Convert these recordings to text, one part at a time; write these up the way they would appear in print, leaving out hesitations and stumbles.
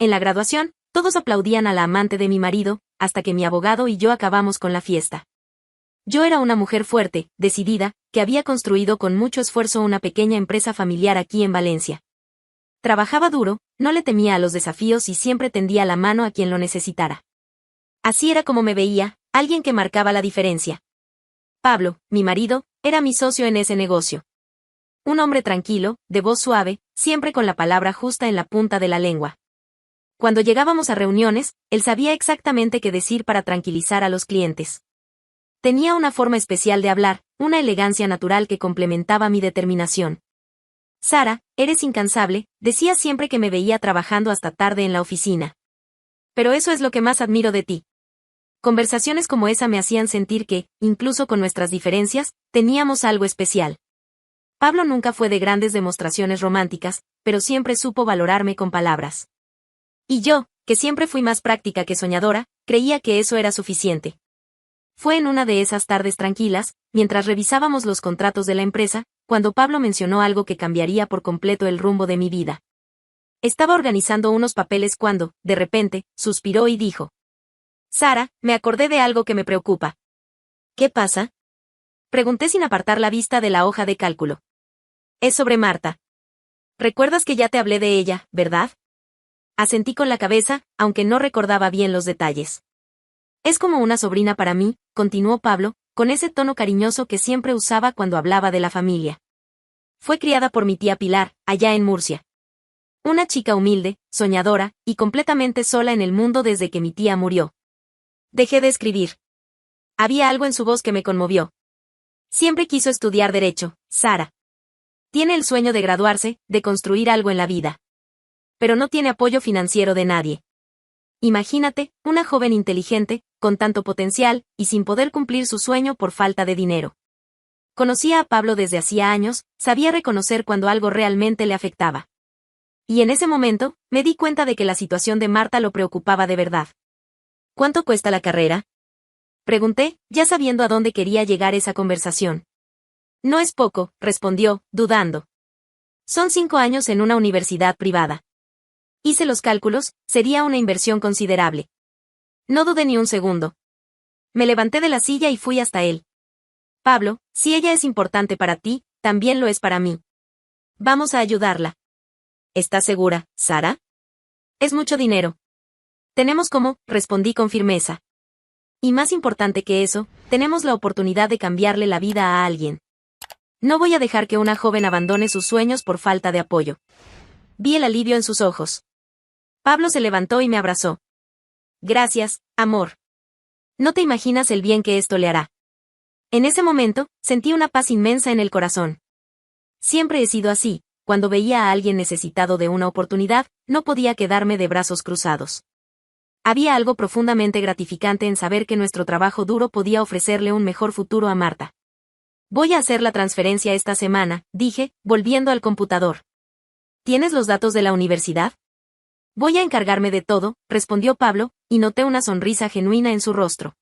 En la graduación, todos aplaudían a la amante de mi marido, hasta que mi abogado y yo acabamos con la fiesta. Yo era una mujer fuerte, decidida, que había construido con mucho esfuerzo una pequeña empresa familiar aquí en Valencia. Trabajaba duro, no le temía a los desafíos y siempre tendía la mano a quien lo necesitara. Así era como me veía, alguien que marcaba la diferencia. Pablo, mi marido, era mi socio en ese negocio. Un hombre tranquilo, de voz suave, siempre con la palabra justa en la punta de la lengua. Cuando llegábamos a reuniones, él sabía exactamente qué decir para tranquilizar a los clientes. Tenía una forma especial de hablar, una elegancia natural que complementaba mi determinación. Sara, eres incansable, decía siempre que me veía trabajando hasta tarde en la oficina. Pero eso es lo que más admiro de ti. Conversaciones como esa me hacían sentir que, incluso con nuestras diferencias, teníamos algo especial. Pablo nunca fue de grandes demostraciones románticas, pero siempre supo valorarme con palabras. Y yo, que siempre fui más práctica que soñadora, creía que eso era suficiente. Fue en una de esas tardes tranquilas, mientras revisábamos los contratos de la empresa, cuando Pablo mencionó algo que cambiaría por completo el rumbo de mi vida. Estaba organizando unos papeles cuando, de repente, suspiró y dijo: Sara, me acordé de algo que me preocupa. ¿Qué pasa? Pregunté sin apartar la vista de la hoja de cálculo. Es sobre Marta. ¿Recuerdas que ya te hablé de ella, verdad? Asentí con la cabeza, aunque no recordaba bien los detalles. Es como una sobrina para mí, continuó Pablo, con ese tono cariñoso que siempre usaba cuando hablaba de la familia. Fue criada por mi tía Pilar, allá en Murcia. Una chica humilde, soñadora, y completamente sola en el mundo desde que mi tía murió. Dejé de escribir. Había algo en su voz que me conmovió. Siempre quiso estudiar Derecho, Sara. Tiene el sueño de graduarse, de construir algo en la vida. Pero no tiene apoyo financiero de nadie. Imagínate, una joven inteligente, con tanto potencial, y sin poder cumplir su sueño por falta de dinero. Conocía a Pablo desde hacía años, sabía reconocer cuando algo realmente le afectaba. Y en ese momento, me di cuenta de que la situación de Marta lo preocupaba de verdad. ¿Cuánto cuesta la carrera? Pregunté, ya sabiendo a dónde quería llegar esa conversación. No es poco, respondió, dudando. Son 5 años en una universidad privada. Hice los cálculos, sería una inversión considerable. No dudé ni un segundo. Me levanté de la silla y fui hasta él. Pablo, si ella es importante para ti, también lo es para mí. Vamos a ayudarla. ¿Estás segura, Sara? Es mucho dinero. Tenemos cómo, respondí con firmeza. Y más importante que eso, tenemos la oportunidad de cambiarle la vida a alguien. No voy a dejar que una joven abandone sus sueños por falta de apoyo. Vi el alivio en sus ojos. Pablo se levantó y me abrazó. Gracias, amor. No te imaginas el bien que esto le hará. En ese momento, sentí una paz inmensa en el corazón. Siempre he sido así, cuando veía a alguien necesitado de una oportunidad, no podía quedarme de brazos cruzados. Había algo profundamente gratificante en saber que nuestro trabajo duro podía ofrecerle un mejor futuro a Marta. Voy a hacer la transferencia esta semana, dije, volviendo al computador. ¿Tienes los datos de la universidad? Voy a encargarme de todo, respondió Pablo, y noté una sonrisa genuina en su rostro.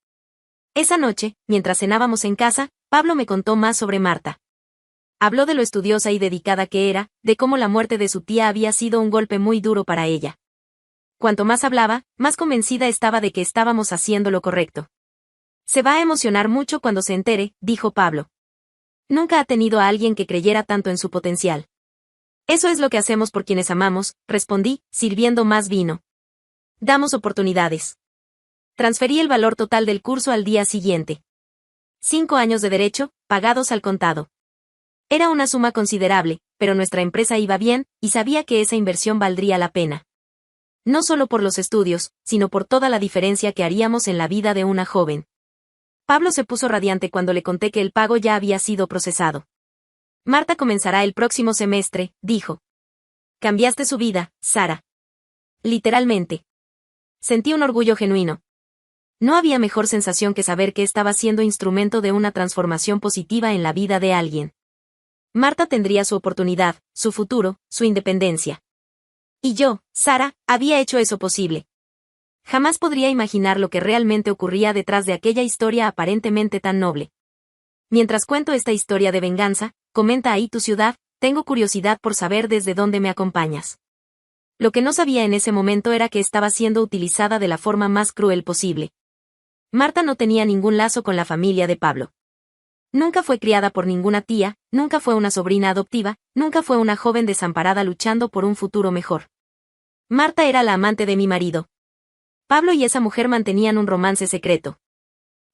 Esa noche, mientras cenábamos en casa, Pablo me contó más sobre Marta. Habló de lo estudiosa y dedicada que era, de cómo la muerte de su tía había sido un golpe muy duro para ella. Cuanto más hablaba, más convencida estaba de que estábamos haciendo lo correcto. Se va a emocionar mucho cuando se entere, dijo Pablo. Nunca ha tenido a alguien que creyera tanto en su potencial. Eso es lo que hacemos por quienes amamos, respondí, sirviendo más vino. Damos oportunidades. Transferí el valor total del curso al día siguiente. 5 años de derecho, pagados al contado. Era una suma considerable, pero nuestra empresa iba bien, y sabía que esa inversión valdría la pena. No solo por los estudios, sino por toda la diferencia que haríamos en la vida de una joven. Pablo se puso radiante cuando le conté que el pago ya había sido procesado. Marta comenzará el próximo semestre, dijo. Cambiaste su vida, Sara. Literalmente. Sentí un orgullo genuino. No había mejor sensación que saber que estaba siendo instrumento de una transformación positiva en la vida de alguien. Marta tendría su oportunidad, su futuro, su independencia. Y yo, Sara, había hecho eso posible. Jamás podría imaginar lo que realmente ocurría detrás de aquella historia aparentemente tan noble. Mientras cuento esta historia de venganza, comenta ahí tu ciudad, tengo curiosidad por saber desde dónde me acompañas. Lo que no sabía en ese momento era que estaba siendo utilizada de la forma más cruel posible. Marta no tenía ningún lazo con la familia de Pablo. Nunca fue criada por ninguna tía, nunca fue una sobrina adoptiva, nunca fue una joven desamparada luchando por un futuro mejor. Marta era la amante de mi marido. Pablo y esa mujer mantenían un romance secreto.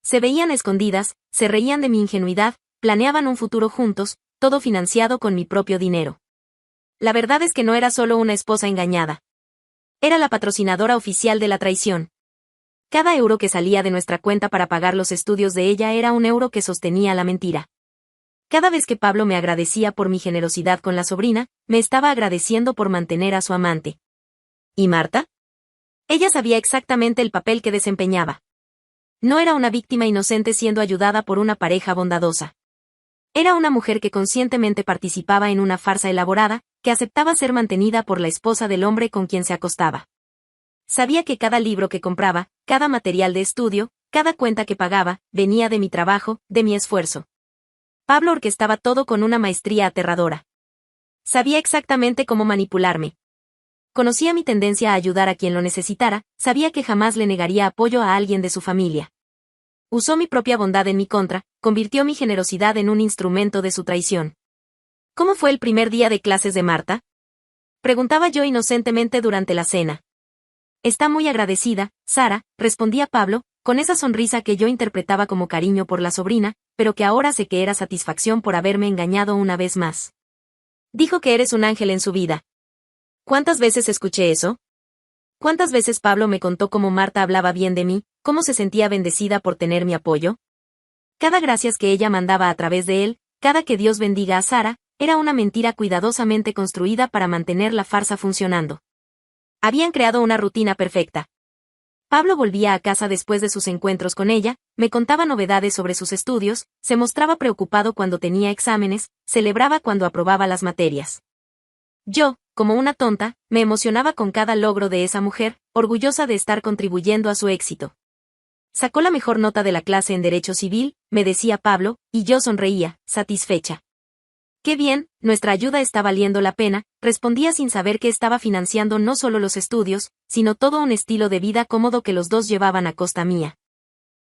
Se veían escondidas, se reían de mi ingenuidad, planeaban un futuro juntos, todo financiado con mi propio dinero. La verdad es que no era solo una esposa engañada. Era la patrocinadora oficial de la traición. Cada euro que salía de nuestra cuenta para pagar los estudios de ella era un euro que sostenía la mentira. Cada vez que Pablo me agradecía por mi generosidad con la sobrina, me estaba agradeciendo por mantener a su amante. ¿Y Marta? Ella sabía exactamente el papel que desempeñaba. No era una víctima inocente siendo ayudada por una pareja bondadosa. Era una mujer que conscientemente participaba en una farsa elaborada, que aceptaba ser mantenida por la esposa del hombre con quien se acostaba. Sabía que cada libro que compraba, cada material de estudio, cada cuenta que pagaba, venía de mi trabajo, de mi esfuerzo. Pablo orquestaba todo con una maestría aterradora. Sabía exactamente cómo manipularme. Conocía mi tendencia a ayudar a quien lo necesitara, sabía que jamás le negaría apoyo a alguien de su familia. Usó mi propia bondad en mi contra, convirtió mi generosidad en un instrumento de su traición. ¿Cómo fue el primer día de clases de Marta? Preguntaba yo inocentemente durante la cena. Está muy agradecida, Sara, respondía Pablo, con esa sonrisa que yo interpretaba como cariño por la sobrina, pero que ahora sé que era satisfacción por haberme engañado una vez más. Dijo que eres un ángel en su vida. ¿Cuántas veces escuché eso? ¿Cuántas veces Pablo me contó cómo Marta hablaba bien de mí, cómo se sentía bendecida por tener mi apoyo? Cada gracias que ella mandaba a través de él, cada que Dios bendiga a Sara, era una mentira cuidadosamente construida para mantener la farsa funcionando. Habían creado una rutina perfecta. Pablo volvía a casa después de sus encuentros con ella, me contaba novedades sobre sus estudios, se mostraba preocupado cuando tenía exámenes, celebraba cuando aprobaba las materias. Yo, como una tonta, me emocionaba con cada logro de esa mujer, orgullosa de estar contribuyendo a su éxito. Sacó la mejor nota de la clase en Derecho Civil, me decía Pablo, y yo sonreía, satisfecha. Qué bien, nuestra ayuda está valiendo la pena, respondía sin saber que estaba financiando no solo los estudios, sino todo un estilo de vida cómodo que los dos llevaban a costa mía.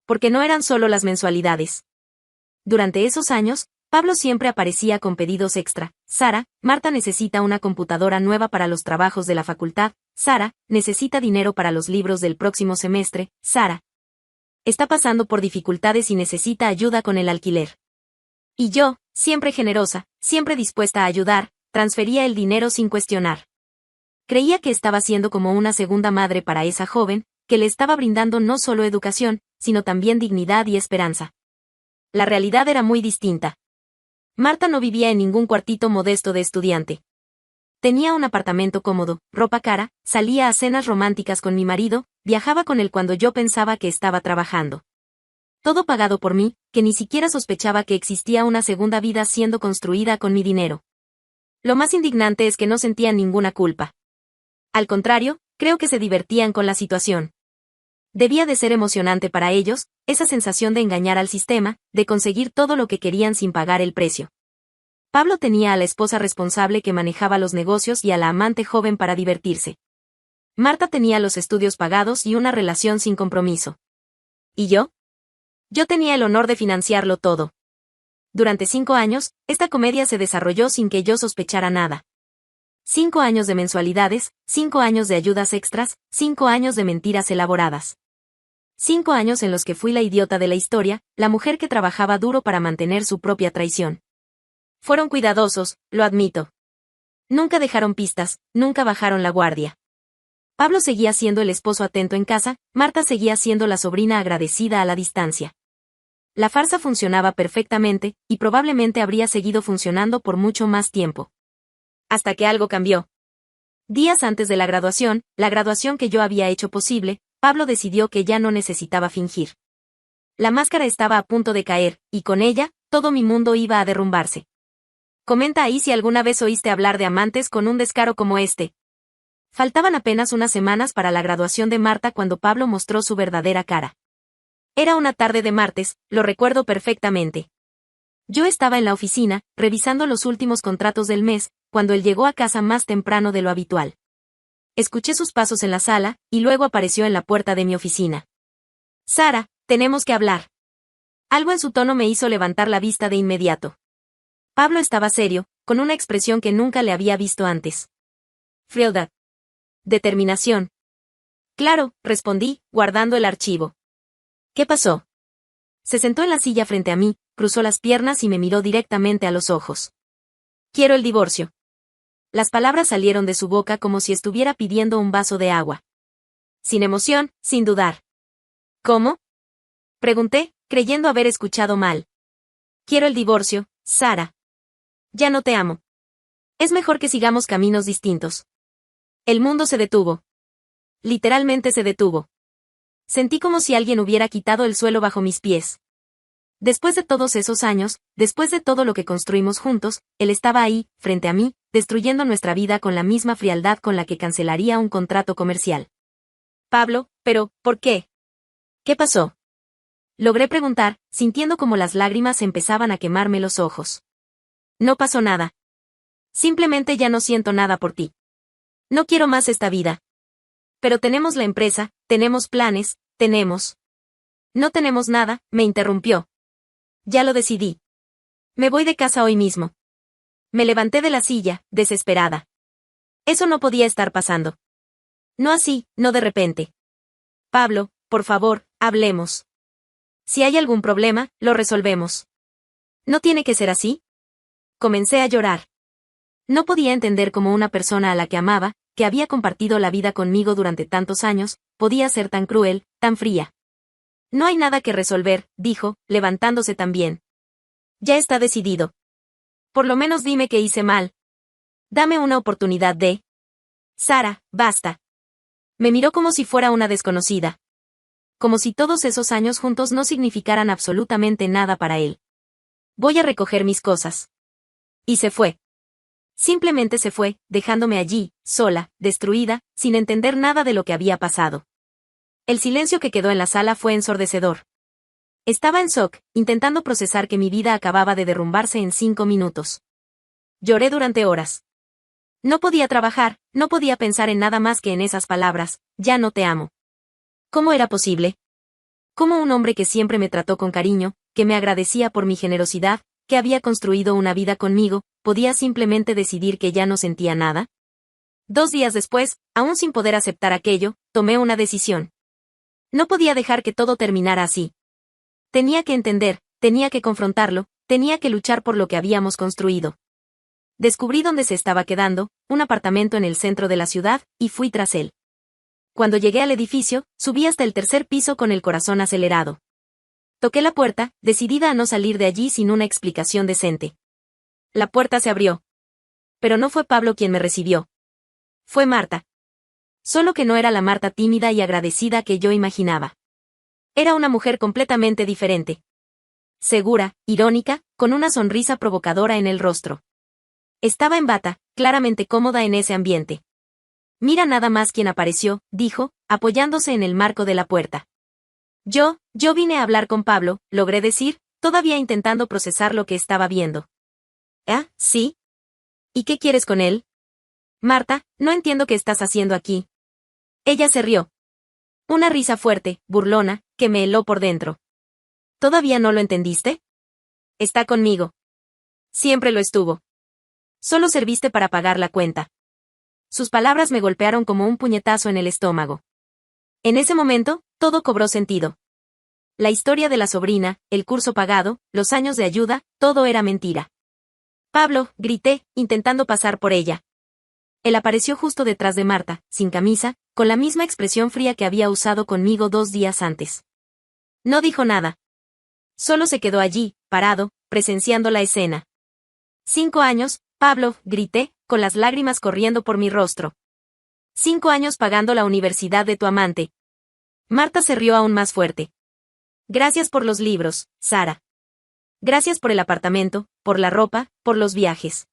Porque no eran solo las mensualidades. Durante esos años, Pablo siempre aparecía con pedidos extra. Sara, Marta necesita una computadora nueva para los trabajos de la facultad. Sara, necesita dinero para los libros del próximo semestre. Sara está pasando por dificultades y necesita ayuda con el alquiler. Y yo, siempre generosa, siempre dispuesta a ayudar, transfería el dinero sin cuestionar. Creía que estaba siendo como una segunda madre para esa joven, que le estaba brindando no solo educación, sino también dignidad y esperanza. La realidad era muy distinta. Marta no vivía en ningún cuartito modesto de estudiante. Tenía un apartamento cómodo, ropa cara, salía a cenas románticas con mi marido, viajaba con él cuando yo pensaba que estaba trabajando. Todo pagado por mí, que ni siquiera sospechaba que existía una segunda vida siendo construida con mi dinero. Lo más indignante es que no sentían ninguna culpa. Al contrario, creo que se divertían con la situación. Debía de ser emocionante para ellos, esa sensación de engañar al sistema, de conseguir todo lo que querían sin pagar el precio. Pablo tenía a la esposa responsable que manejaba los negocios y a la amante joven para divertirse. Marta tenía los estudios pagados y una relación sin compromiso. ¿Y yo? Yo tenía el honor de financiarlo todo. Durante 5 años, esta comedia se desarrolló sin que yo sospechara nada. 5 años de mensualidades, 5 años de ayudas extras, 5 años de mentiras elaboradas. 5 años en los que fui la idiota de la historia, la mujer que trabajaba duro para mantener su propia traición. Fueron cuidadosos, lo admito. Nunca dejaron pistas, nunca bajaron la guardia. Pablo seguía siendo el esposo atento en casa, Marta seguía siendo la sobrina agradecida a la distancia. La farsa funcionaba perfectamente, y probablemente habría seguido funcionando por mucho más tiempo. Hasta que algo cambió. Días antes de la graduación que yo había hecho posible, Pablo decidió que ya no necesitaba fingir. La máscara estaba a punto de caer, y con ella, todo mi mundo iba a derrumbarse. Comenta ahí si alguna vez oíste hablar de amantes con un descaro como este. Faltaban apenas unas semanas para la graduación de Marta cuando Pablo mostró su verdadera cara. Era una tarde de martes, lo recuerdo perfectamente. Yo estaba en la oficina, revisando los últimos contratos del mes, cuando él llegó a casa más temprano de lo habitual. escuché sus pasos en la sala, y luego apareció en la puerta de mi oficina. Sara, tenemos que hablar. Algo en su tono me hizo levantar la vista de inmediato. Pablo estaba serio, con una expresión que nunca le había visto antes. Frialdad. Determinación. Claro, respondí, guardando el archivo. ¿Qué pasó? Se sentó en la silla frente a mí, cruzó las piernas y me miró directamente a los ojos. Quiero el divorcio. Las palabras salieron de su boca como si estuviera pidiendo un vaso de agua. Sin emoción, sin dudar. ¿Cómo? Pregunté, creyendo haber escuchado mal. Quiero el divorcio, Sara. Ya no te amo. Es mejor que sigamos caminos distintos. El mundo se detuvo. Literalmente se detuvo. Sentí como si alguien hubiera quitado el suelo bajo mis pies. Después de todos esos años, después de todo lo que construimos juntos, él estaba ahí, frente a mí, destruyendo nuestra vida con la misma frialdad con la que cancelaría un contrato comercial. Pablo, pero, ¿por qué? ¿Qué pasó? Logré preguntar, sintiendo como las lágrimas empezaban a quemarme los ojos. No pasó nada. Simplemente ya no siento nada por ti. No quiero más esta vida. Pero tenemos la empresa, tenemos planes, tenemos... No tenemos nada, me interrumpió. Ya lo decidí. Me voy de casa hoy mismo. Me levanté de la silla, desesperada. Eso no podía estar pasando. No así, no de repente. Pablo, por favor, hablemos. Si hay algún problema, lo resolvemos. ¿No tiene que ser así? Comencé a llorar. No podía entender cómo una persona a la que amaba, que había compartido la vida conmigo durante tantos años, podía ser tan cruel, tan fría. No hay nada que resolver, dijo, levantándose también. Ya está decidido. Por lo menos dime que hice mal. Dame una oportunidad de... Sara, basta. Me miró como si fuera una desconocida. Como si todos esos años juntos no significaran absolutamente nada para él. Voy a recoger mis cosas. Y se fue. Simplemente se fue, dejándome allí, sola, destruida, sin entender nada de lo que había pasado. El silencio que quedó en la sala fue ensordecedor. Estaba en shock, intentando procesar que mi vida acababa de derrumbarse en 5 minutos. Lloré durante horas. No podía trabajar, no podía pensar en nada más que en esas palabras, ya no te amo. ¿Cómo era posible? ¿Cómo un hombre que siempre me trató con cariño, que me agradecía por mi generosidad, que había construido una vida conmigo, podía simplemente decidir que ya no sentía nada? 2 días después, aún sin poder aceptar aquello, tomé una decisión. No podía dejar que todo terminara así. Tenía que entender, tenía que confrontarlo, tenía que luchar por lo que habíamos construido. Descubrí dónde se estaba quedando, un apartamento en el centro de la ciudad, y fui tras él. Cuando llegué al edificio, subí hasta el 3er piso con el corazón acelerado. Toqué la puerta, decidida a no salir de allí sin una explicación decente. La puerta se abrió. Pero no fue Pablo quien me recibió. Fue Marta. Solo que no era la Marta tímida y agradecida que yo imaginaba. Era una mujer completamente diferente. Segura, irónica, con una sonrisa provocadora en el rostro. Estaba en bata, claramente cómoda en ese ambiente. Mira nada más quién apareció, dijo, apoyándose en el marco de la puerta. Yo vine a hablar con Pablo, logré decir, todavía intentando procesar lo que estaba viendo. ¿Ah, sí? ¿Y qué quieres con él? Marta, no entiendo qué estás haciendo aquí. Ella se rió. Una risa fuerte, burlona, que me heló por dentro. ¿Todavía no lo entendiste? Está conmigo. Siempre lo estuvo. Solo serviste para pagar la cuenta. Sus palabras me golpearon como un puñetazo en el estómago. En ese momento, todo cobró sentido. La historia de la sobrina, el curso pagado, los años de ayuda, todo era mentira. Pablo, grité, intentando pasar por ella. Él apareció justo detrás de Marta, sin camisa, con la misma expresión fría que había usado conmigo 2 días antes. No dijo nada. Solo se quedó allí, parado, presenciando la escena. 5 años, Pablo, grité, con las lágrimas corriendo por mi rostro. 5 años pagando la universidad de tu amante. Marta se rió aún más fuerte. Gracias por los libros, Sara. Gracias por el apartamento, por la ropa, por los viajes.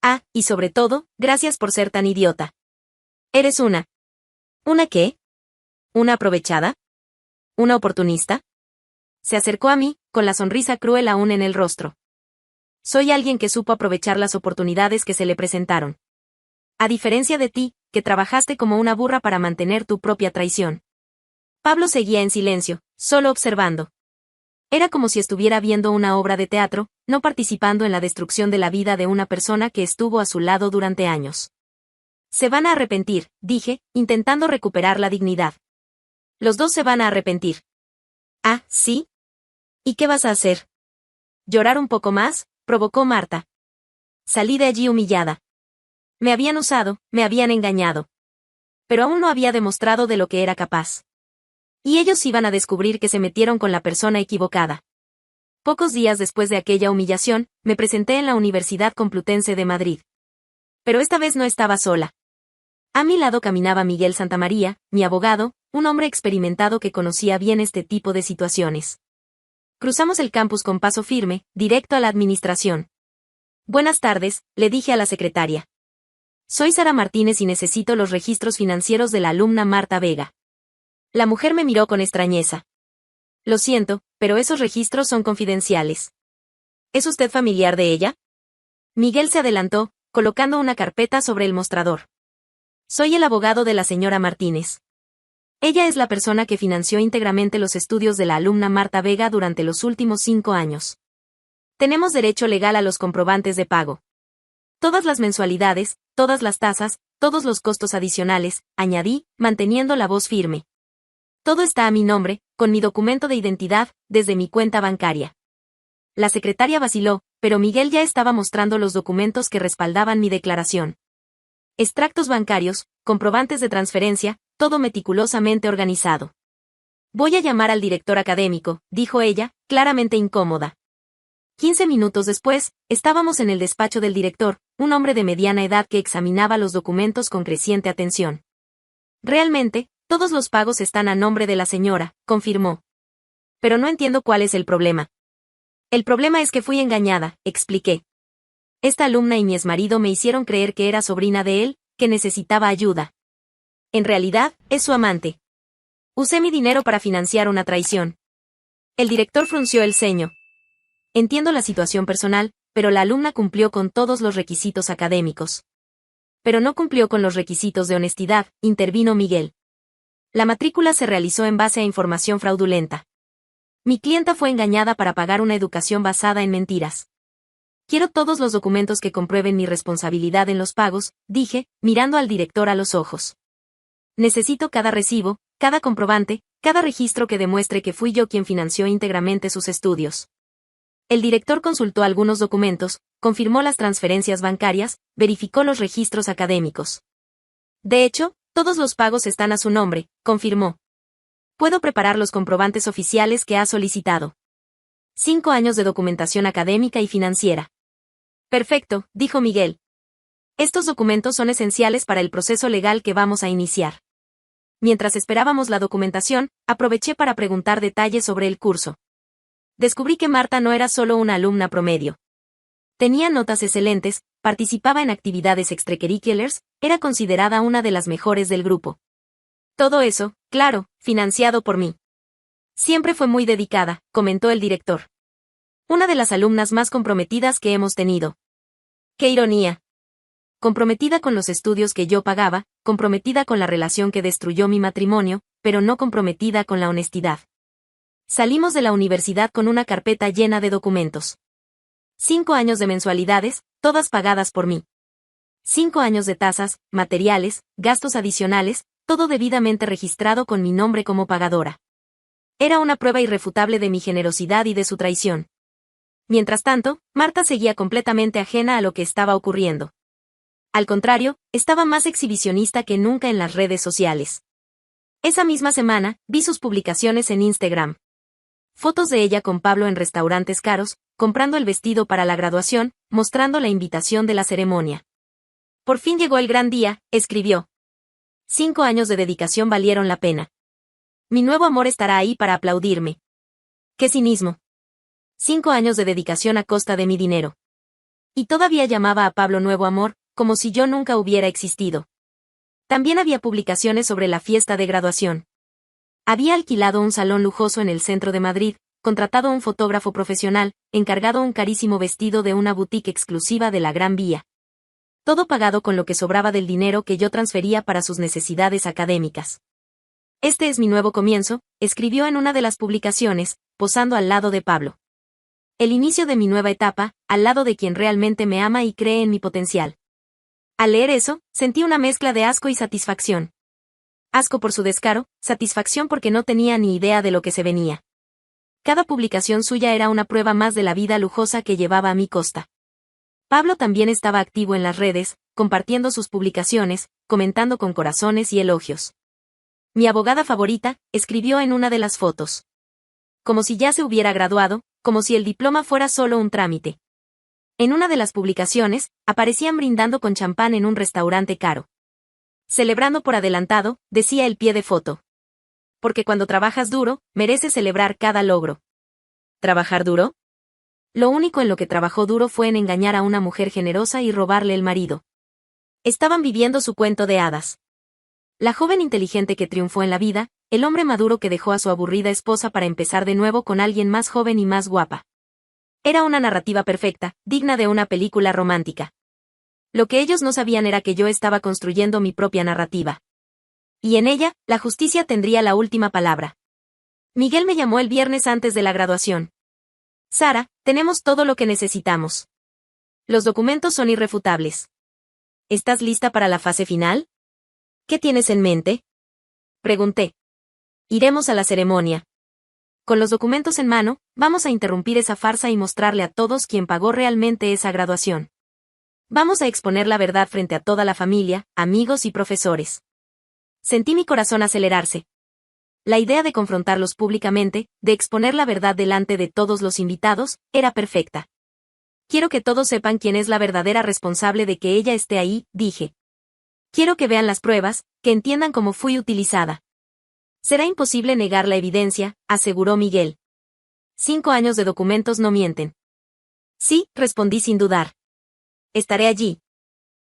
Ah, y sobre todo, gracias por ser tan idiota. Eres una... ¿Una qué? ¿Una aprovechada? ¿Una oportunista? Se acercó a mí, con la sonrisa cruel aún en el rostro. Soy alguien que supo aprovechar las oportunidades que se le presentaron. A diferencia de ti, que trabajaste como una burra para mantener tu propia traición. Pablo seguía en silencio, solo observando. Era como si estuviera viendo una obra de teatro, no participando en la destrucción de la vida de una persona que estuvo a su lado durante años. Se van a arrepentir, dije, intentando recuperar la dignidad. Los dos se van a arrepentir. Ah, ¿sí? ¿Y qué vas a hacer? ¿Llorar un poco más?, provocó Marta. Salí de allí humillada. Me habían usado, me habían engañado. Pero aún no había demostrado de lo que era capaz. Y ellos iban a descubrir que se metieron con la persona equivocada. Pocos días después de aquella humillación, me presenté en la Universidad Complutense de Madrid. Pero esta vez no estaba sola. A mi lado caminaba Miguel Santamaría, mi abogado, un hombre experimentado que conocía bien este tipo de situaciones. Cruzamos el campus con paso firme, directo a la administración. Buenas tardes, le dije a la secretaria. Soy Sara Martínez y necesito los registros financieros de la alumna Marta Vega. La mujer me miró con extrañeza. Lo siento, pero esos registros son confidenciales. ¿Es usted familiar de ella? Miguel se adelantó, colocando una carpeta sobre el mostrador. Soy el abogado de la señora Martínez. Ella es la persona que financió íntegramente los estudios de la alumna Marta Vega durante los últimos 5 años. Tenemos derecho legal a los comprobantes de pago. Todas las mensualidades, todas las tasas, todos los costos adicionales, añadí, manteniendo la voz firme. Todo está a mi nombre, con mi documento de identidad, desde mi cuenta bancaria. La secretaria vaciló, pero Miguel ya estaba mostrando los documentos que respaldaban mi declaración. Extractos bancarios, comprobantes de transferencia, todo meticulosamente organizado. Voy a llamar al director académico, dijo ella, claramente incómoda. 15 minutos después, estábamos en el despacho del director, un hombre de mediana edad que examinaba los documentos con creciente atención. Realmente, todos los pagos están a nombre de la señora, confirmó. Pero no entiendo cuál es el problema. El problema es que fui engañada, expliqué. Esta alumna y mi exmarido me hicieron creer que era sobrina de él, que necesitaba ayuda. En realidad, es su amante. Usé mi dinero para financiar una traición. El director frunció el ceño. Entiendo la situación personal, pero la alumna cumplió con todos los requisitos académicos. Pero no cumplió con los requisitos de honestidad, intervino Miguel. La matrícula se realizó en base a información fraudulenta. Mi clienta fue engañada para pagar una educación basada en mentiras. Quiero todos los documentos que comprueben mi responsabilidad en los pagos, dije, mirando al director a los ojos. Necesito cada recibo, cada comprobante, cada registro que demuestre que fui yo quien financió íntegramente sus estudios. El director consultó algunos documentos, confirmó las transferencias bancarias, verificó los registros académicos. De hecho, todos los pagos están a su nombre, confirmó. Puedo preparar los comprobantes oficiales que ha solicitado. 5 años de documentación académica y financiera. Perfecto, dijo Miguel. Estos documentos son esenciales para el proceso legal que vamos a iniciar. Mientras esperábamos la documentación, aproveché para preguntar detalles sobre el curso. Descubrí que Marta no era solo una alumna promedio. Tenía notas excelentes, participaba en actividades extracurriculares, era considerada una de las mejores del grupo. Todo eso, claro, financiado por mí. Siempre fue muy dedicada, comentó el director. Una de las alumnas más comprometidas que hemos tenido. ¡Qué ironía! Comprometida con los estudios que yo pagaba, comprometida con la relación que destruyó mi matrimonio, pero no comprometida con la honestidad. Salimos de la universidad con una carpeta llena de documentos. 5 años de mensualidades, todas pagadas por mí. 5 años de tasas, materiales, gastos adicionales, todo debidamente registrado con mi nombre como pagadora. Era una prueba irrefutable de mi generosidad y de su traición. Mientras tanto, Marta seguía completamente ajena a lo que estaba ocurriendo. Al contrario, estaba más exhibicionista que nunca en las redes sociales. Esa misma semana, vi sus publicaciones en Instagram. Fotos de ella con Pablo en restaurantes caros, comprando el vestido para la graduación, mostrando la invitación de la ceremonia. Por fin llegó el gran día, escribió. 5 años de dedicación valieron la pena. Mi nuevo amor estará ahí para aplaudirme. ¡Qué cinismo! 5 años de dedicación a costa de mi dinero. Y todavía llamaba a Pablo nuevo amor, como si yo nunca hubiera existido. También había publicaciones sobre la fiesta de graduación. Había alquilado un salón lujoso en el centro de Madrid, contratado un fotógrafo profesional, encargado un carísimo vestido de una boutique exclusiva de la Gran Vía. Todo pagado con lo que sobraba del dinero que yo transfería para sus necesidades académicas. Este es mi nuevo comienzo, escribió en una de las publicaciones, posando al lado de Pablo. El inicio de mi nueva etapa, al lado de quien realmente me ama y cree en mi potencial. Al leer eso, sentí una mezcla de asco y satisfacción. Asco por su descaro, satisfacción porque no tenía ni idea de lo que se venía. Cada publicación suya era una prueba más de la vida lujosa que llevaba a mi costa. Pablo también estaba activo en las redes, compartiendo sus publicaciones, comentando con corazones y elogios. Mi abogada favorita, escribió en una de las fotos. Como si ya se hubiera graduado, como si el diploma fuera solo un trámite. En una de las publicaciones, aparecían brindando con champán en un restaurante caro. Celebrando por adelantado, decía el pie de foto. Porque cuando trabajas duro, mereces celebrar cada logro. ¿Trabajar duro? Lo único en lo que trabajó duro fue en engañar a una mujer generosa y robarle el marido. Estaban viviendo su cuento de hadas. La joven inteligente que triunfó en la vida, el hombre maduro que dejó a su aburrida esposa para empezar de nuevo con alguien más joven y más guapa. Era una narrativa perfecta, digna de una película romántica. Lo que ellos no sabían era que yo estaba construyendo mi propia narrativa. Y en ella, la justicia tendría la última palabra. Miguel me llamó el viernes antes de la graduación. Sara, tenemos todo lo que necesitamos. Los documentos son irrefutables. ¿Estás lista para la fase final? ¿Qué tienes en mente? Pregunté. Iremos a la ceremonia. Con los documentos en mano, vamos a interrumpir esa farsa y mostrarle a todos quién pagó realmente esa graduación. Vamos a exponer la verdad frente a toda la familia, amigos y profesores. Sentí mi corazón acelerarse. La idea de confrontarlos públicamente, de exponer la verdad delante de todos los invitados, era perfecta. Quiero que todos sepan quién es la verdadera responsable de que ella esté ahí, dije. Quiero que vean las pruebas, que entiendan cómo fui utilizada. Será imposible negar la evidencia, aseguró Miguel. 5 años de documentos no mienten. Sí, respondí sin dudar. Estaré allí.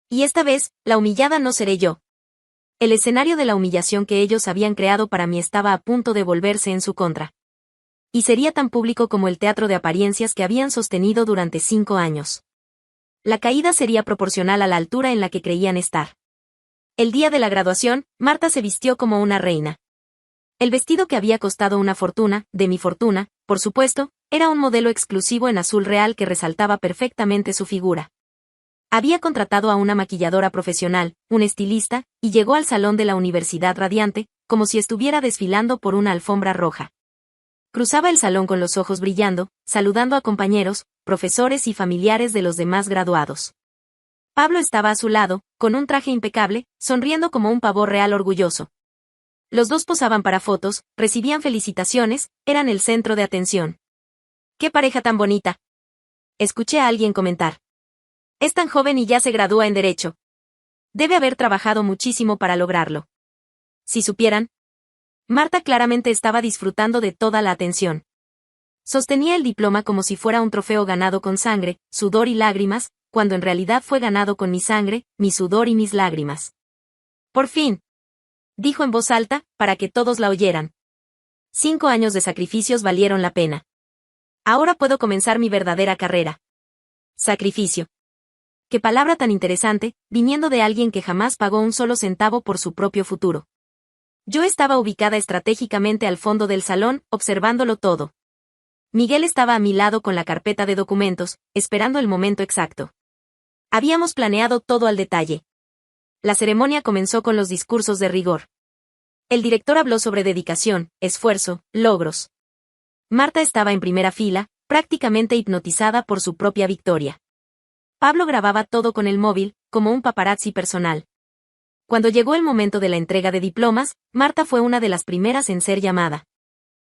Y esta vez, la humillada no seré yo. El escenario de la humillación que ellos habían creado para mí estaba a punto de volverse en su contra. Y sería tan público como el teatro de apariencias que habían sostenido durante 5 años. La caída sería proporcional a la altura en la que creían estar. El día de la graduación, Marta se vistió como una reina. El vestido que había costado una fortuna, de mi fortuna, por supuesto, era un modelo exclusivo en azul real que resaltaba perfectamente su figura. Había contratado a una maquilladora profesional, un estilista, y llegó al salón de la universidad radiante, como si estuviera desfilando por una alfombra roja. Cruzaba el salón con los ojos brillando, saludando a compañeros, profesores y familiares de los demás graduados. Pablo estaba a su lado, con un traje impecable, sonriendo como un pavo real orgulloso. Los dos posaban para fotos, recibían felicitaciones, eran el centro de atención. ¡Qué pareja tan bonita! Escuché a alguien comentar. Es tan joven y ya se gradúa en Derecho. Debe haber trabajado muchísimo para lograrlo. Si supieran. Marta claramente estaba disfrutando de toda la atención. Sostenía el diploma como si fuera un trofeo ganado con sangre, sudor y lágrimas, cuando en realidad fue ganado con mi sangre, mi sudor y mis lágrimas. Por fin. Dijo en voz alta, para que todos la oyeran. 5 años de sacrificios valieron la pena. Ahora puedo comenzar mi verdadera carrera. Sacrificio. Qué palabra tan interesante, viniendo de alguien que jamás pagó un solo centavo por su propio futuro. Yo estaba ubicada estratégicamente al fondo del salón, observándolo todo. Miguel estaba a mi lado con la carpeta de documentos, esperando el momento exacto. Habíamos planeado todo al detalle. La ceremonia comenzó con los discursos de rigor. El director habló sobre dedicación, esfuerzo, logros. Marta estaba en primera fila, prácticamente hipnotizada por su propia victoria. Pablo grababa todo con el móvil, como un paparazzi personal. Cuando llegó el momento de la entrega de diplomas, Marta fue una de las primeras en ser llamada.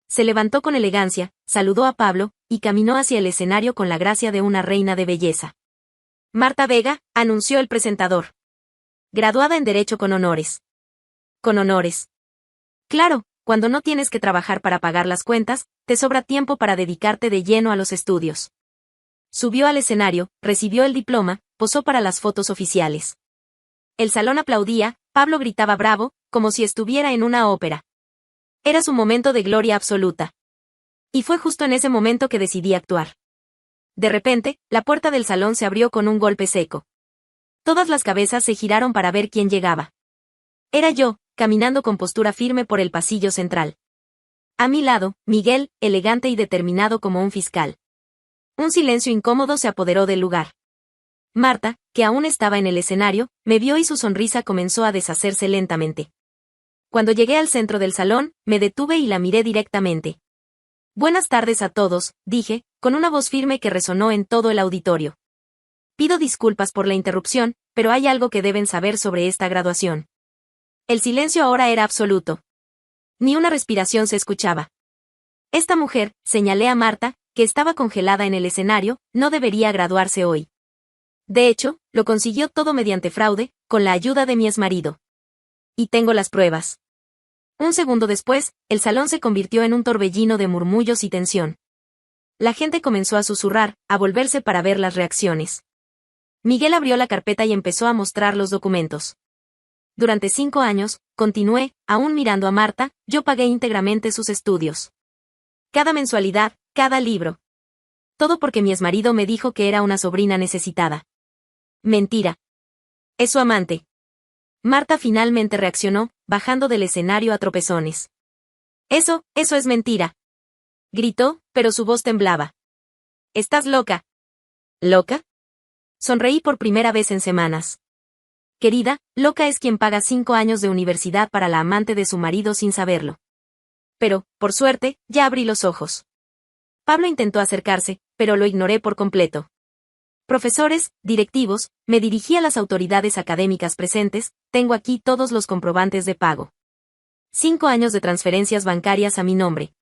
Se levantó con elegancia, saludó a Pablo, y caminó hacia el escenario con la gracia de una reina de belleza. Marta Vega, anunció el presentador. Graduada en Derecho con honores. Con honores. Claro, cuando no tienes que trabajar para pagar las cuentas, te sobra tiempo para dedicarte de lleno a los estudios. Subió al escenario, recibió el diploma, posó para las fotos oficiales. El salón aplaudía, Pablo gritaba bravo, como si estuviera en una ópera. Era su momento de gloria absoluta. Y fue justo en ese momento que decidí actuar. De repente, la puerta del salón se abrió con un golpe seco. Todas las cabezas se giraron para ver quién llegaba. Era yo, caminando con postura firme por el pasillo central. A mi lado, Miguel, elegante y determinado como un fiscal. Un silencio incómodo se apoderó del lugar. Marta, que aún estaba en el escenario, me vio y su sonrisa comenzó a deshacerse lentamente. Cuando llegué al centro del salón, me detuve y la miré directamente. Buenas tardes a todos, dije, con una voz firme que resonó en todo el auditorio. Pido disculpas por la interrupción, pero hay algo que deben saber sobre esta graduación. El silencio ahora era absoluto. Ni una respiración se escuchaba. Esta mujer, señalé a Marta, que estaba congelada en el escenario, no debería graduarse hoy. De hecho, lo consiguió todo mediante fraude, con la ayuda de mi exmarido. Y tengo las pruebas. Un segundo después, el salón se convirtió en un torbellino de murmullos y tensión. La gente comenzó a susurrar, a volverse para ver las reacciones. Miguel abrió la carpeta y empezó a mostrar los documentos. Durante 5 años, continué, aún mirando a Marta, yo pagué íntegramente sus estudios. Cada mensualidad, cada libro. Todo porque mi exmarido me dijo que era una sobrina necesitada. Mentira. Es su amante. Marta finalmente reaccionó, bajando del escenario a tropezones. Eso es mentira. Gritó, pero su voz temblaba. ¿Estás loca? ¿Loca? Sonreí por primera vez en semanas. Querida, loca es quien paga 5 años de universidad para la amante de su marido sin saberlo. Pero, por suerte, ya abrí los ojos. Pablo intentó acercarse, pero lo ignoré por completo. Profesores, directivos, me dirigí a las autoridades académicas presentes, tengo aquí todos los comprobantes de pago. 5 años de transferencias bancarias a mi nombre.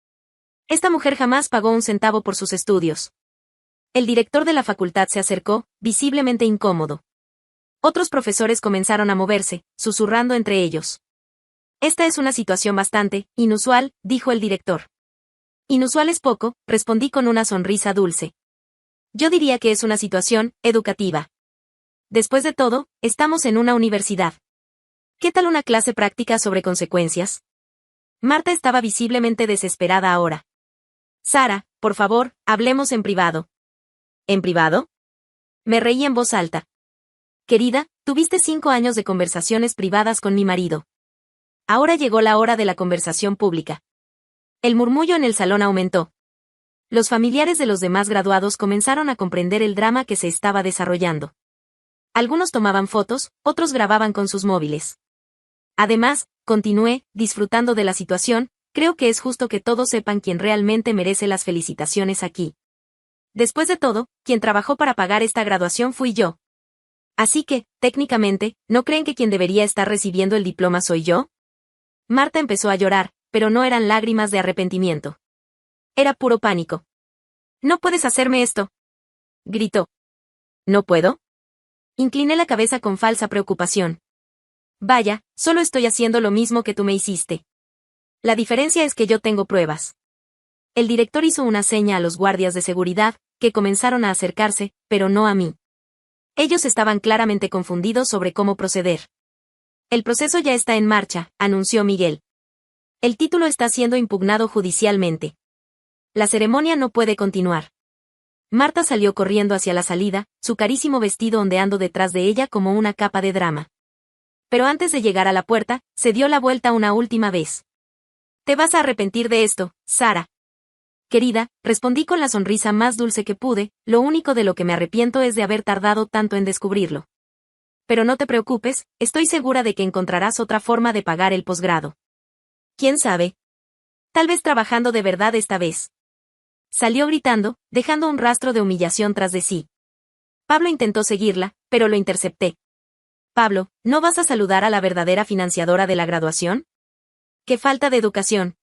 Esta mujer jamás pagó un centavo por sus estudios. El director de la facultad se acercó, visiblemente incómodo. Otros profesores comenzaron a moverse, susurrando entre ellos. Esta es una situación bastante inusual, dijo el director. Inusual es poco, respondí con una sonrisa dulce. Yo diría que es una situación educativa. Después de todo, estamos en una universidad. ¿Qué tal una clase práctica sobre consecuencias? Marta estaba visiblemente desesperada ahora. Sara, por favor, hablemos en privado. ¿En privado? Me reí en voz alta. Querida, tuviste 5 años de conversaciones privadas con mi marido. Ahora llegó la hora de la conversación pública. El murmullo en el salón aumentó. Los familiares de los demás graduados comenzaron a comprender el drama que se estaba desarrollando. Algunos tomaban fotos, otros grababan con sus móviles. Además, continué, disfrutando de la situación, creo que es justo que todos sepan quién realmente merece las felicitaciones aquí. Después de todo, quien trabajó para pagar esta graduación fui yo. Así que, técnicamente, ¿no creen que quien debería estar recibiendo el diploma soy yo? Marta empezó a llorar, pero no eran lágrimas de arrepentimiento. Era puro pánico. «No puedes hacerme esto», gritó. «¿No puedo?» Incliné la cabeza con falsa preocupación. «Vaya, solo estoy haciendo lo mismo que tú me hiciste. La diferencia es que yo tengo pruebas». El director hizo una seña a los guardias de seguridad, que comenzaron a acercarse, pero no a mí. Ellos estaban claramente confundidos sobre cómo proceder. «El proceso ya está en marcha», anunció Miguel. «El título está siendo impugnado judicialmente. La ceremonia no puede continuar». Marta salió corriendo hacia la salida, su carísimo vestido ondeando detrás de ella como una capa de drama. Pero antes de llegar a la puerta, se dio la vuelta una última vez. «Te vas a arrepentir de esto, Sara». «Querida», respondí con la sonrisa más dulce que pude, lo único de lo que me arrepiento es de haber tardado tanto en descubrirlo. Pero no te preocupes, estoy segura de que encontrarás otra forma de pagar el posgrado. ¿Quién sabe? Tal vez trabajando de verdad esta vez. Salió gritando, dejando un rastro de humillación tras de sí. Pablo intentó seguirla, pero lo intercepté. «Pablo, ¿no vas a saludar a la verdadera financiadora de la graduación? ¡Qué falta de educación!».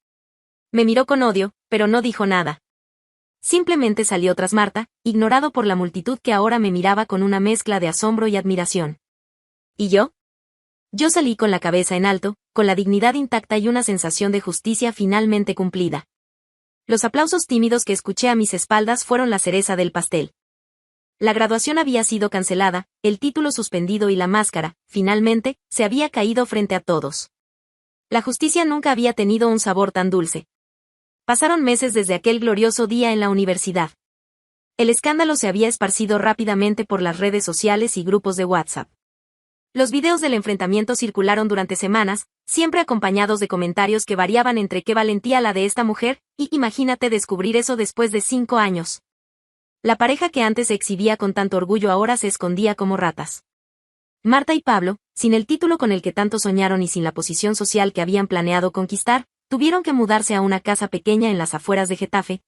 Me miró con odio, pero no dijo nada. Simplemente salió tras Marta, ignorado por la multitud que ahora me miraba con una mezcla de asombro y admiración. ¿Y yo? Yo salí con la cabeza en alto, con la dignidad intacta y una sensación de justicia finalmente cumplida. Los aplausos tímidos que escuché a mis espaldas fueron la cereza del pastel. La graduación había sido cancelada, el título suspendido y la máscara, finalmente, se había caído frente a todos. La justicia nunca había tenido un sabor tan dulce. Pasaron meses desde aquel glorioso día en la universidad. El escándalo se había esparcido rápidamente por las redes sociales y grupos de WhatsApp. Los videos del enfrentamiento circularon durante semanas, siempre acompañados de comentarios que variaban entre qué valentía la de esta mujer, y imagínate descubrir eso después de 5 años. La pareja que antes se exhibía con tanto orgullo ahora se escondía como ratas. Marta y Pablo, sin el título con el que tanto soñaron y sin la posición social que habían planeado conquistar, tuvieron que mudarse a una casa pequeña en las afueras de Getafe,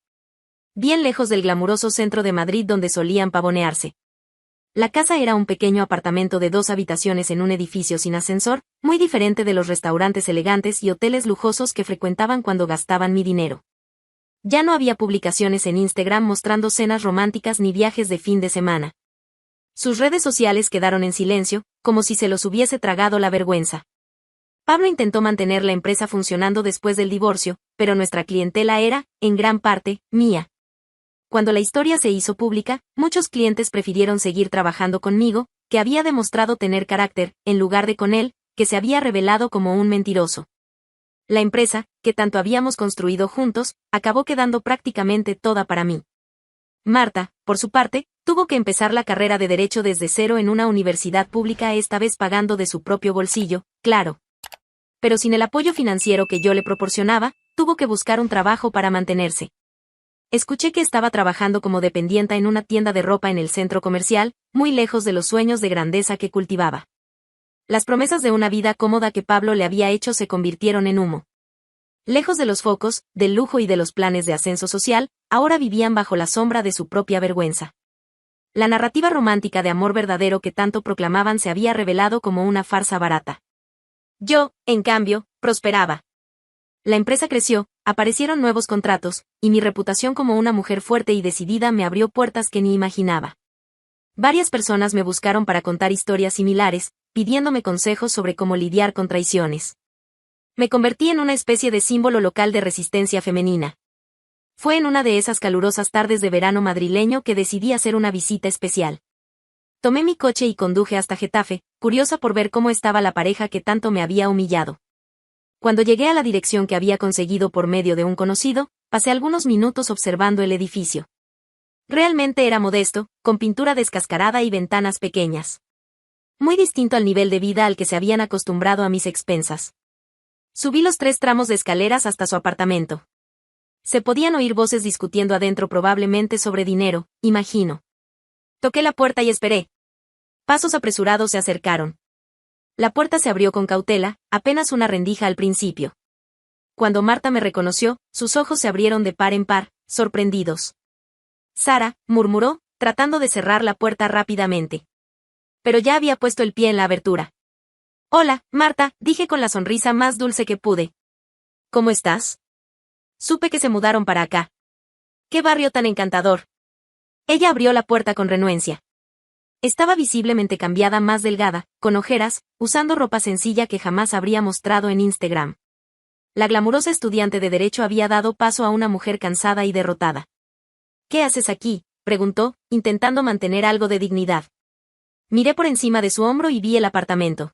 bien lejos del glamuroso centro de Madrid donde solían pavonearse. La casa era un pequeño apartamento de 2 habitaciones en un edificio sin ascensor, muy diferente de los restaurantes elegantes y hoteles lujosos que frecuentaban cuando gastaban mi dinero. Ya no había publicaciones en Instagram mostrando cenas románticas ni viajes de fin de semana. Sus redes sociales quedaron en silencio, como si se los hubiese tragado la vergüenza. Pablo intentó mantener la empresa funcionando después del divorcio, pero nuestra clientela era, en gran parte, mía. Cuando la historia se hizo pública, muchos clientes prefirieron seguir trabajando conmigo, que había demostrado tener carácter, en lugar de con él, que se había revelado como un mentiroso. La empresa, que tanto habíamos construido juntos, acabó quedando prácticamente toda para mí. Marta, por su parte, tuvo que empezar la carrera de Derecho desde cero en una universidad pública, esta vez pagando de su propio bolsillo, claro. Pero sin el apoyo financiero que yo le proporcionaba, tuvo que buscar un trabajo para mantenerse. Escuché que estaba trabajando como dependienta en una tienda de ropa en el centro comercial, muy lejos de los sueños de grandeza que cultivaba. Las promesas de una vida cómoda que Pablo le había hecho se convirtieron en humo. Lejos de los focos, del lujo y de los planes de ascenso social, ahora vivían bajo la sombra de su propia vergüenza. La narrativa romántica de amor verdadero que tanto proclamaban se había revelado como una farsa barata. Yo, en cambio, prosperaba. La empresa creció, aparecieron nuevos contratos, y mi reputación como una mujer fuerte y decidida me abrió puertas que ni imaginaba. Varias personas me buscaron para contar historias similares, pidiéndome consejos sobre cómo lidiar con traiciones. Me convertí en una especie de símbolo local de resistencia femenina. Fue en una de esas calurosas tardes de verano madrileño que decidí hacer una visita especial. Tomé mi coche y conduje hasta Getafe, curiosa por ver cómo estaba la pareja que tanto me había humillado. Cuando llegué a la dirección que había conseguido por medio de un conocido, pasé algunos minutos observando el edificio. Realmente era modesto, con pintura descascarada y ventanas pequeñas. Muy distinto al nivel de vida al que se habían acostumbrado a mis expensas. Subí los 3 tramos de escaleras hasta su apartamento. Se podían oír voces discutiendo adentro, probablemente sobre dinero, imagino. Toqué la puerta y esperé. Pasos apresurados se acercaron. La puerta se abrió con cautela, apenas una rendija al principio. Cuando Marta me reconoció, sus ojos se abrieron de par en par, sorprendidos. «Sara», murmuró, tratando de cerrar la puerta rápidamente. Pero ya había puesto el pie en la abertura. «Hola, Marta», dije con la sonrisa más dulce que pude. «¿Cómo estás? Supe que se mudaron para acá. ¡Qué barrio tan encantador!». Ella abrió la puerta con renuencia. Estaba visiblemente cambiada, más delgada, con ojeras, usando ropa sencilla que jamás habría mostrado en Instagram. La glamurosa estudiante de Derecho había dado paso a una mujer cansada y derrotada. «¿Qué haces aquí?», preguntó, intentando mantener algo de dignidad. Miré por encima de su hombro y vi el apartamento.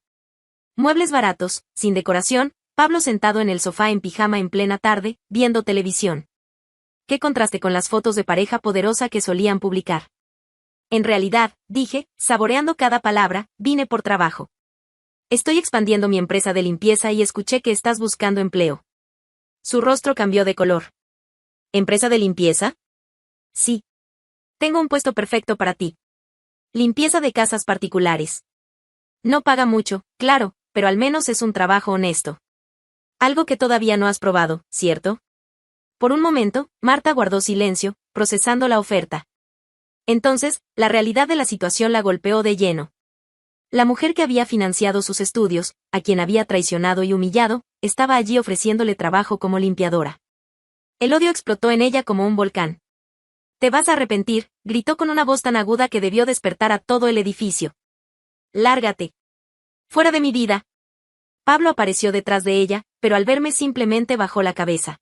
Muebles baratos, sin decoración, Pablo sentado en el sofá en pijama en plena tarde, viendo televisión. Qué contraste con las fotos de pareja poderosa que solían publicar. En realidad, dije, saboreando cada palabra, vine por trabajo. Estoy expandiendo mi empresa de limpieza y escuché que estás buscando empleo. Su rostro cambió de color. ¿Empresa de limpieza? Sí. Tengo un puesto perfecto para ti. Limpieza de casas particulares. No paga mucho, claro, pero al menos es un trabajo honesto. Algo que todavía no has probado, ¿cierto? Por un momento, Marta guardó silencio, procesando la oferta. Entonces, la realidad de la situación la golpeó de lleno. La mujer que había financiado sus estudios, a quien había traicionado y humillado, estaba allí ofreciéndole trabajo como limpiadora. El odio explotó en ella como un volcán. «Te vas a arrepentir», gritó con una voz tan aguda que debió despertar a todo el edificio. «Lárgate. Fuera de mi vida». Pablo apareció detrás de ella, pero al verme simplemente bajó la cabeza.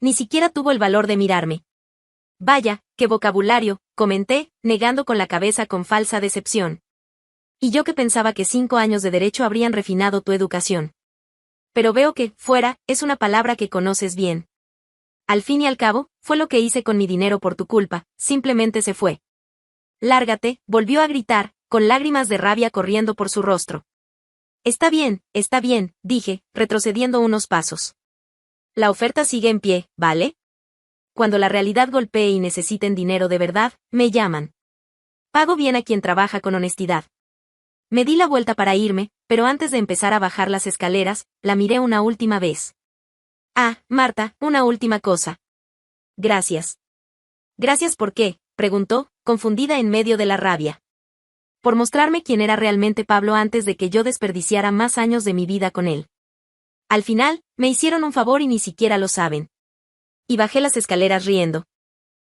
Ni siquiera tuvo el valor de mirarme. «Vaya, qué vocabulario», comenté, negando con la cabeza con falsa decepción. «Y yo que pensaba que 5 años de derecho habrían refinado tu educación. Pero veo que, fuera, es una palabra que conoces bien. Al fin y al cabo, fue lo que hice con mi dinero por tu culpa, simplemente se fue». «Lárgate», volvió a gritar, con lágrimas de rabia corriendo por su rostro. Está bien, dije, retrocediendo unos pasos. La oferta sigue en pie, ¿vale? Cuando la realidad golpee y necesiten dinero de verdad, me llaman. Pago bien a quien trabaja con honestidad. Me di la vuelta para irme, pero antes de empezar a bajar las escaleras, la miré una última vez. Ah, Marta, una última cosa. Gracias. ¿Gracias por qué?, preguntó, confundida en medio de la rabia. Por mostrarme quién era realmente Pablo antes de que yo desperdiciara más años de mi vida con él. Al final, me hicieron un favor y ni siquiera lo saben. Y bajé las escaleras riendo.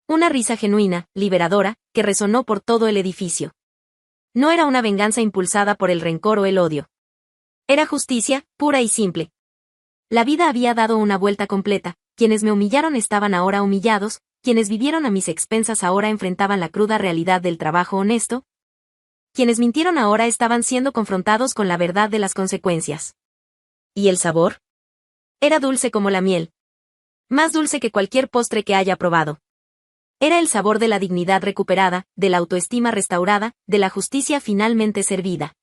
Una risa genuina, liberadora, que resonó por todo el edificio. No era una venganza impulsada por el rencor o el odio. Era justicia, pura y simple. La vida había dado una vuelta completa, quienes me humillaron estaban ahora humillados, quienes vivieron a mis expensas ahora enfrentaban la cruda realidad del trabajo honesto, quienes mintieron ahora estaban siendo confrontados con la verdad de las consecuencias. ¿Y el sabor? Era dulce como la miel. Más dulce que cualquier postre que haya probado. Era el sabor de la dignidad recuperada, de la autoestima restaurada, de la justicia finalmente servida.